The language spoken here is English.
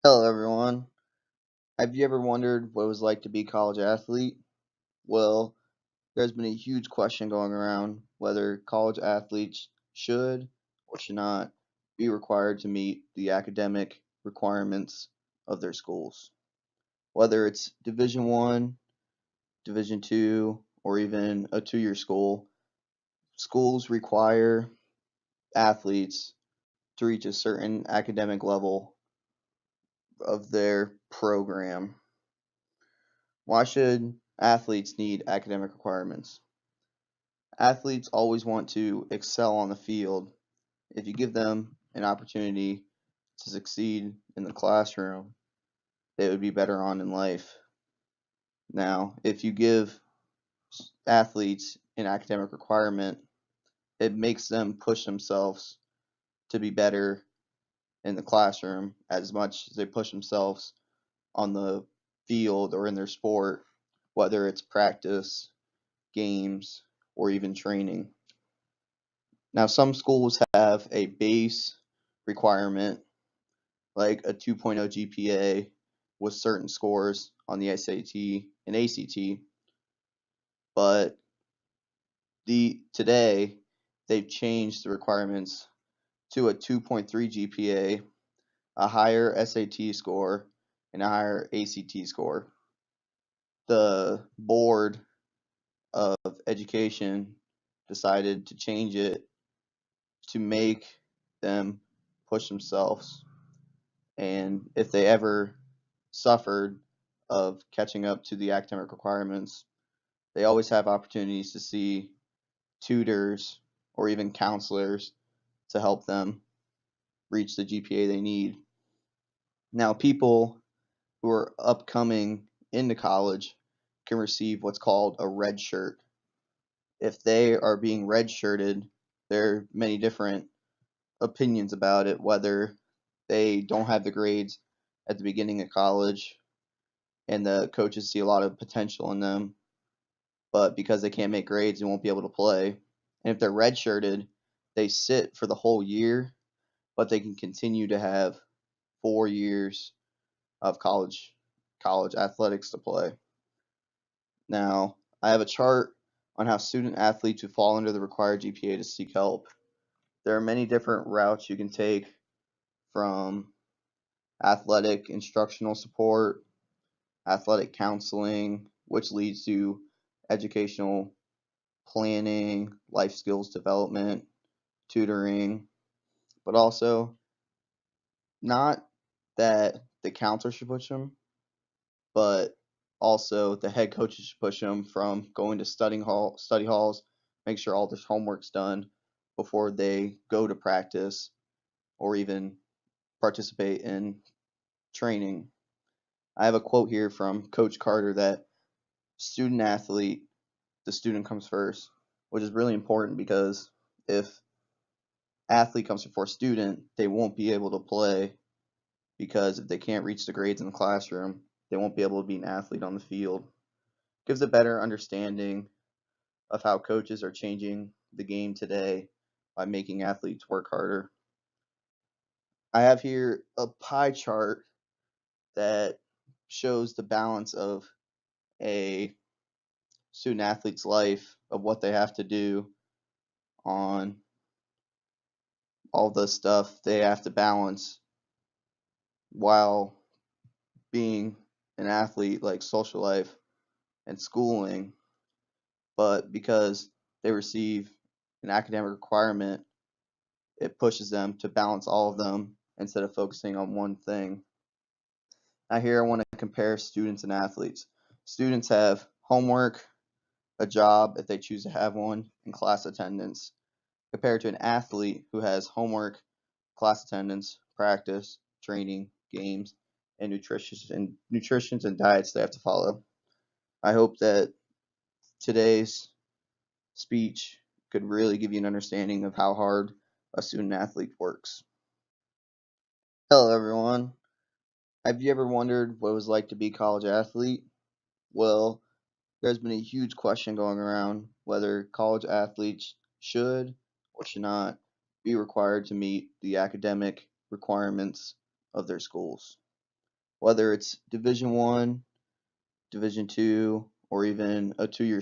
Hello, everyone. Have you ever wondered what it was like to be a college athlete? Well, there's been a huge question going around whether college athletes should or should not be required to meet the academic requirements of their schools. Whether it's Division 1, Division 2, or even a two-year school, schools require athletes to reach a certain academic level of their program. Why should athletes need academic requirements? Athletes always want to excel on the field. If you give them an opportunity to succeed in the classroom, they would be better on in life. Now, if you give athletes an academic requirement, it makes them push themselves to be better in the classroom as much as they push themselves on the field or in their sport, whether it's practice, games, or even training. Now, some schools have a base requirement like a 2.0 GPA with certain scores on the SAT and ACT, but today they've changed the requirements to a 2.3 GPA, a higher SAT score, and a higher ACT score. The board of education decided to change it to make them push themselves, and if they ever suffered of catching up to the academic requirements, they always have opportunities to see tutors or even counselors to help them reach the GPA they need. Now, people who are upcoming into college can receive what's called a red shirt. If they are being redshirted, there are many different opinions about it, whether they don't have the grades at the beginning of college and the coaches see a lot of potential in them, but because they can't make grades, they won't be able to play. And if they're redshirted, they sit for the whole year, but they can continue to have 4 years of college athletics to play. Now, I have a chart on how student athletes who fall under the required GPA to seek help. There are many different routes you can take, from athletic instructional support, athletic counseling, which leads to educational planning, life skills development, tutoring, but also not that the counselor should push them, but also the head coaches should push them from going to study halls, make sure all this homework's done before they go to practice or even participate in training. I have a quote here from Coach Carter that student athlete, the student comes first, which is really important because if athlete comes before student, they won't be able to play, because if they can't reach the grades in the classroom, they won't be able to be an athlete on the field. Gives a better understanding of how coaches are changing the game today by making athletes work harder. I have here a pie chart that shows the balance of a student athlete's life, of what they have to do on all the stuff they have to balance while being an athlete, like social life and schooling, but because they receive an academic requirement, it pushes them to balance all of them instead of focusing on one thing. Now, here I want to compare students and athletes. Students have homework, a job if they choose to have one, and class attendance, compared to an athlete who has homework, class attendance, practice, training, games, and nutritions and diets they have to follow. I hope that today's speech could really give you an understanding of how hard a student athlete works. Hello, everyone. Have you ever wondered what it was like to be a college athlete? Well, there's been a huge question going around whether college athletes should or should not be required to meet the academic requirements of their schools. whether it's Division 1, Division 2, or even a 2-year